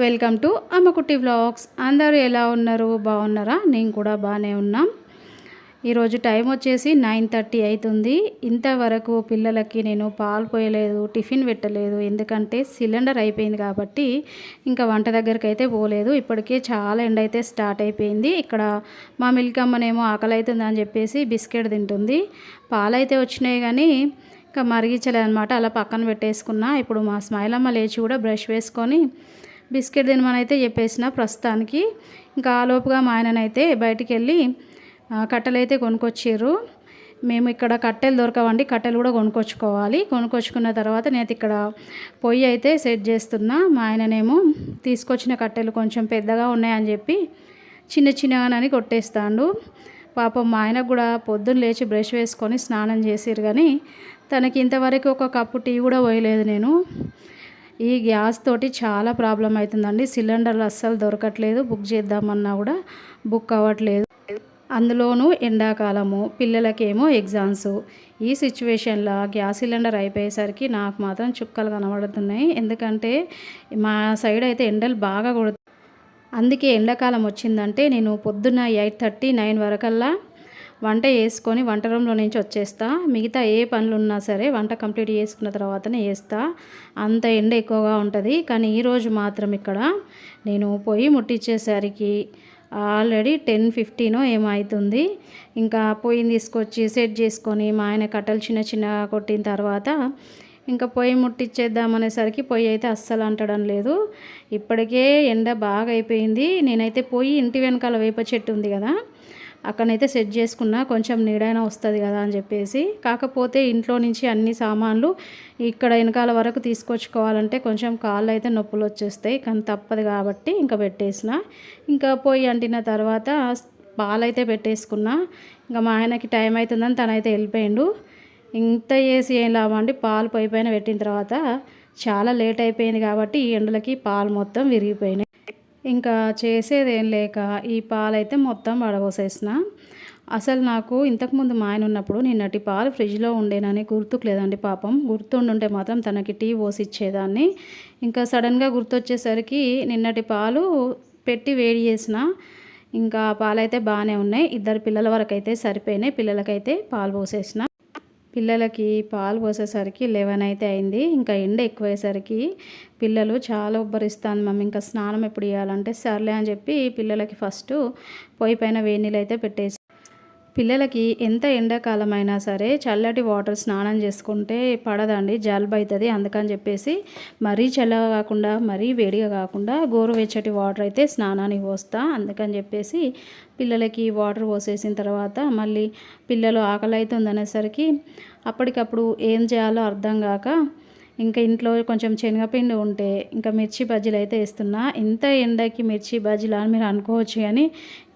Welcome to అమ్మకుట్టి vlogs. అందరూ ఎలా ఉన్నారు? బాగున్నారా? నేను కూడా బాగానే ఉన్నాం. ఈరోజు టైం వచ్చేసి 9:30 అవుతుంది. ఇంతవరకు పిల్లలకి నేను పాలు పోయలేదు, టిఫిన్ పెట్టలేదు. ఎందుకంటే సిలిండర్ అయిపోయింది కాబట్టి ఇంకా వంట దగ్గరికి అయితే పోలేదు. ఇప్పటికే చాలా ఎండ అయితే స్టార్ట్ అయిపోయింది. ఇక్కడ మా మిల్కమ్మనేమో ఆకలి అవుతుంది అని చెప్పేసి బిస్కెట్ తింటుంది. పాలైతే వచ్చినాయి కానీ ఇంకా మరిగించలేదు అనమాట. అలా పక్కన పెట్టేసుకున్నా. ఇప్పుడు మా స్మైలమ్మ లేచి కూడా బ్రష్ వేసుకొని బిస్కెట్ తినమని అయితే చెప్పేసిన ప్రస్తుతానికి. ఇంకా ఆలోపుగా మా ఆయననైతే బయటికి వెళ్ళి కట్టెలు అయితే కొనుక్కొచ్చారు. మేము ఇక్కడ కట్టెలు దొరకవండి, కట్టెలు కూడా కొనుక్కొచ్చుకున్న తర్వాత నేను ఇక్కడ పొయ్యి అయితే సెట్ చేస్తున్నా. మా ఆయననేమో తీసుకొచ్చిన కట్టెలు కొంచెం పెద్దగా ఉన్నాయని చెప్పి చిన్నగానని కొట్టేస్తాడు. పాపం మా ఆయనకు కూడా పొద్దున్న లేచి బ్రష్ వేసుకొని స్నానం చేసిరు కానీ తనకి ఇంతవరకు ఒక కప్పు టీ కూడా పోయలేదు నేను. ఈ గ్యాస్ తోటి చాలా ప్రాబ్లం అవుతుందండి. సిలిండర్లు అస్సలు దొరకట్లేదు, బుక్ చేద్దామన్నా కూడా బుక్ అవ్వట్లేదు. అందులోనూ ఎండాకాలము, పిల్లలకేమో ఎగ్జామ్స్. ఈ సిచ్యువేషన్లో గ్యాస్ సిలిండర్ అయిపోయేసరికి నాకు మాత్రం చుక్కలు కనబడుతున్నాయి. ఎందుకంటే మా సైడ్ అయితే ఎండలు బాగా కొడుతున్నాయి. అందుకే ఎండాకాలం వచ్చిందంటే నేను పొద్దున్న 8:30, 9 వరకల్లా వంట చేసుకొని వంట రూమ్లో నుంచి వచ్చేస్తా. మిగతా ఏ పనులు ఉన్నా సరే వంట కంప్లీట్ చేసుకున్న తర్వాతనే చేస్తా. అంత ఎండ ఎక్కువగా ఉంటుంది. కానీ ఈరోజు మాత్రం ఇక్కడ నేను పొయ్యి ముట్టించేసరికి ఆల్రెడీ 10:15 ఏమో అవుతుంది. ఇంకా పొయ్యిని తీసుకొచ్చి సెట్ చేసుకొని మా ఆయన కట్టలు చిన్నగా కొట్టిన తర్వాత ఇంకా పొయ్యి ముట్టించేద్దామనేసరికి పొయ్యి అయితే అస్సలు అంటడం లేదు. ఇప్పటికే ఎండ బాగా అయిపోయింది. నేనైతే పొయ్యి ఇంటి వెనకాల వేప చెట్టు ఉంది కదా, అక్కడనైతే సెట్ చేసుకున్నా, కొంచెం నీడైనా వస్తుంది కదా అని చెప్పేసి. కాకపోతే ఇంట్లో నుంచి అన్ని సామాన్లు ఇక్కడ వెనకాల వరకు తీసుకొచ్చుకోవాలంటే కొంచెం కాళ్ళు అయితే నొప్పులు వచ్చేస్తాయి. కానీ తప్పదు కాబట్టి ఇంకా పెట్టేసిన. ఇంకా పొయ్యి అంటిన తర్వాత పాలైతే పెట్టేసుకున్నా. ఇంకా మా ఆయనకి టైం అవుతుందని తనైతే వెళ్ళిపోయిండు. ఇంత చేసి ఏం లాభం అండి, పాలు పొయ్యి పైన పెట్టిన తర్వాత చాలా లేట్ అయిపోయింది కాబట్టి ఈ ఎండలకి పాలు మొత్తం విరిగిపోయినాయి. ఇంకా చేసేది ఏం లేక ఈ పాలైతే మొత్తం వడబోసేసిన. అసలు నాకు ఇంతకుముందు మా ఆయన ఉన్నప్పుడు నిన్నటి పాలు ఫ్రిడ్జ్లో ఉండేనని గుర్తుకు లేదండి. పాపం గుర్తుండుంటే మాత్రం తనకి టీ పోసి ఇచ్చేదాన్ని. ఇంకా సడన్గా గుర్తొచ్చేసరికి నిన్నటి పాలు పెట్టి వేడి చేసిన. ఇంకా పాలైతే బాగానే ఉన్నాయి. 2 పిల్లల వరకు అయితే సరిపోయినాయి. పిల్లలకైతే పాలు పోసేసిన. పిల్లలకి పాలు పోసేసరికి 11 అయితే అయింది. ఇంకా ఎండ ఎక్కువయ్యేసరికి పిల్లలు చాలా ఉబ్బరిస్తాను మమ్మీ, ఇంకా స్నానం ఎప్పుడు చేయాలంటే సర్లే అని చెప్పి పిల్లలకి ఫస్ట్ పొయ్యి పైన వేడి నీళ్ళు అయితే పెట్టేసి, పిల్లలకి ఎంత ఎండాకాలం అయినా సరే చల్లటి వాటర్ స్నానం చేసుకుంటే పడదండి, జలుబు అవుతుంది. అందుకని చెప్పేసి మరీ చల్లగా కాకుండా మరీ వేడిగా కాకుండా గోరువెచ్చటి వాటర్ అయితే స్నానానికి పోస్తా. అందుకని చెప్పేసి పిల్లలకి వాటర్ పోసేసిన తర్వాత మళ్ళీ పిల్లలు ఆకలి అవుతుంది అనేసరికి అప్పటికప్పుడు ఏం చేయాలో అర్థం కాక ఇంకా ఇంట్లో కొంచెం శనగపిండి ఉంటే ఇంకా మిర్చి బజ్జీలు అయితే వేస్తున్నా. ఇంత ఎండకి మిర్చి బజ్జీలు అని మీరు అనుకోవచ్చు, కానీ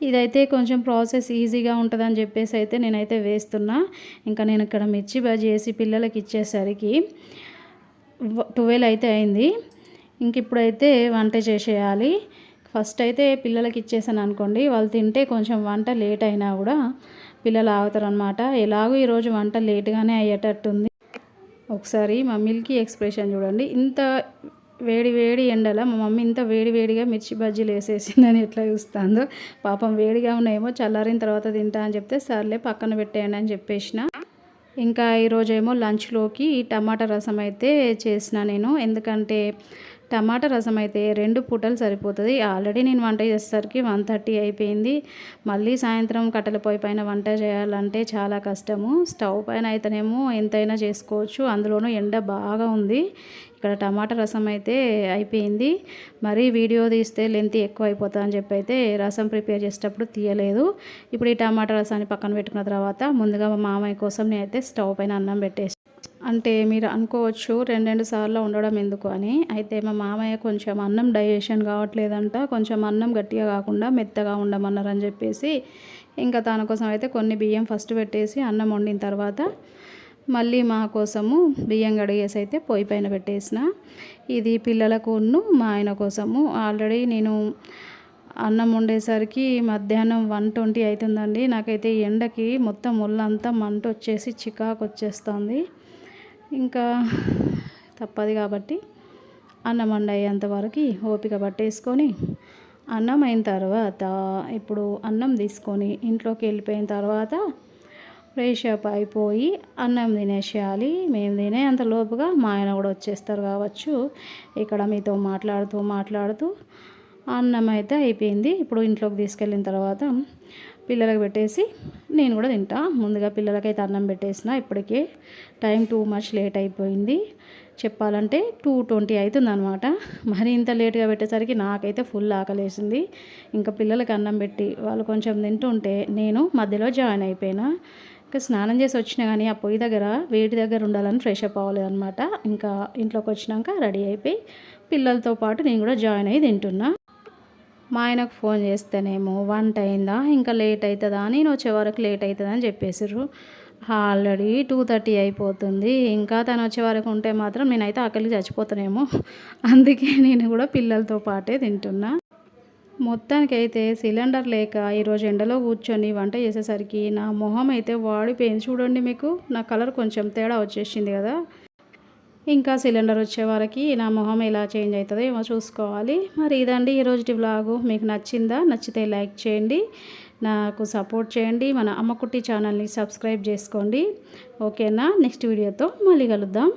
ఇదైతే కొంచెం ప్రాసెస్ ఈజీగా ఉంటుందని చెప్పేసి అయితే నేనైతే వేస్తున్నా. ఇంకా నేను ఇక్కడ మిర్చి బజ్జీ వేసి పిల్లలకి ఇచ్చేసరికి 12 అయితే అయింది. ఇంక ఇప్పుడైతే వంట చేసేయాలి. ఫస్ట్ అయితే పిల్లలకి ఇచ్చేసాను అనుకోండి, వాళ్ళు తింటే కొంచెం వంట లేట్ అయినా కూడా పిల్లలు ఆగుతారు అనమాట. ఎలాగో ఈరోజు వంట లేట్గానే అయ్యేటట్టుంది. ఒకసారి మా మిల్కీ ఎక్స్ప్రెషన్ చూడండి. ఇంత వేడి ఎండల మా మమ్మీ ఇంత వేడిగా మిర్చి బజ్జీలు వేసేసిందని ఎట్లా చూస్తుందో. పాపం వేడిగా ఉన్నాయేమో, చల్లారిన తర్వాత తింటా అని చెప్తే సర్లే పక్కన పెట్టేయండి అని చెప్పేసిన. ఇంకా ఈరోజేమో లంచ్లోకి టమాటా రసం అయితే చేసిన నేను. ఎందుకంటే టమాటా రసం అయితే 2 పూటలు సరిపోతుంది. ఆల్రెడీ నేను వంట చేసేసరికి 1:30 అయిపోయింది. మళ్ళీ సాయంత్రం కట్టెల పొయ్యి పైన వంట చేయాలంటే చాలా కష్టము. స్టవ్ పైన అయితేనేమో ఎంతైనా చేసుకోవచ్చు, అందులోనూ ఎండ బాగా ఉంది. ఇక్కడ టమాటా రసం అయితే అయిపోయింది. మరీ వీడియో తీస్తే లెంత్ ఎక్కువ అయిపోతుంది అని చెప్పి అయితే రసం ప్రిపేర్ చేసేటప్పుడు తీయలేదు. ఇప్పుడు ఈ టమాటా రసాన్ని పక్కన పెట్టుకున్న తర్వాత ముందుగా మా మామయ్య కోసం నేనైతే స్టవ్ పైన అన్నం పెట్టేసి, అంటే మీరు అనుకోవచ్చు 2 సార్లు ఉండడం ఎందుకు అని. అయితే మా మామయ్య కొంచెం అన్నం డైజెషన్ కావట్లేదంట, కొంచెం అన్నం గట్టిగా కాకుండా మెత్తగా ఉండమన్నారని చెప్పేసి ఇంకా తన కోసం అయితే కొన్ని బియ్యం ఫస్ట్ పెట్టేసి అన్నం వండిన తర్వాత మళ్ళీ మా కోసము బియ్యం కడిగేసి అయితే పొయ్యి పైన పెట్టేసిన. ఇది పిల్లలకు మా ఆయన కోసము. ఆల్రెడీ నేను అన్నం వండేసరికి మధ్యాహ్నం 1:20 అవుతుందండి. నాకైతే ఎండకి మొత్తం ఒళ్ళంతా మంట వచ్చేసి చికాకు వచ్చేస్తుంది. ఇంకా తప్పదు కాబట్టి అన్నం వండయ్యేంత వరకు ఓపిక పట్టేసుకొని అన్నం అయిన తర్వాత ఇప్పుడు అన్నం తీసుకొని ఇంట్లోకి వెళ్ళిపోయిన తర్వాత ఫ్రెష్ అప్ అయిపోయి అన్నం తినేసేయాలి. మేము తినే అంత లోపుగా మా ఆయన కూడా వచ్చేస్తారు కావచ్చు. ఇక్కడ మీతో మాట్లాడుతూ అన్నం అయితే అయిపోయింది. ఇప్పుడు ఇంట్లోకి తీసుకెళ్ళిన తర్వాత పిల్లలకు పెట్టేసి నేను కూడా తింటా. ముందుగా పిల్లలకైతే అన్నం పెట్టేసిన. ఇప్పటికే టైం టూ మచ్ లేట్ అయిపోయింది. చెప్పాలంటే 2:20 అవుతుందన్నమాట. మరి ఇంత లేట్గా పెట్టేసరికి నాకైతే ఫుల్ ఆకలేసింది. ఇంకా పిల్లలకి అన్నం పెట్టి వాళ్ళు కొంచెం తింటుంటే నేను మధ్యలో జాయిన్ అయిపోయినా. ఇంకా స్నానం చేసి వచ్చినా కానీ ఆ పొయ్యి దగ్గర వేడి దగ్గర ఉండాలని ఫ్రెష్ అప్ అవ్వలేదన్నమాట. ఇంకా ఇంట్లోకి వచ్చినాక రెడీ అయిపోయి పిల్లలతో పాటు నేను కూడా జాయిన్ అయ్యి తింటున్నా. మా ఆయనకు ఫోన్ చేస్తేనేమో వంట అయిందా, ఇంకా లేట్ అవుతుందా, నేను వచ్చే వరకు లేట్ అవుతుందా అని చెప్పేసారు. ఆల్రెడీ 2:30 అయిపోతుంది. ఇంకా తను వచ్చే వరకు ఉంటే మాత్రం నేనైతే ఆకలికి చచ్చిపోతానేమో. అందుకే నేను కూడా పిల్లలతో పాటే తింటున్నా. మొత్తానికైతే సిలిండర్ లేక ఈరోజు ఎండలో కూర్చొని వంట చేసేసరికి నా మొహం అయితే వాడిపోయింది. చూడండి, మీకు నా కలర్ కొంచెం తేడా వచ్చేసింది కదా. ఇంకా సిలిండర్ వచ్చే వరకు నా మొహం ఎలా చేంజ్ అవుతుందో ఏమో చూసుకోవాలి. మరి ఇదండి ఈరోజుటి వ్లాగు. మీకు నచ్చిందా? నచ్చితే లైక్ చేయండి, నాకు సపోర్ట్ చేయండి. మన అమ్మకుట్టి ఛానల్ని సబ్స్క్రైబ్ చేసుకోండి. ఓకేనా? నెక్స్ట్ వీడియోతో మళ్ళీ కలుద్దాం.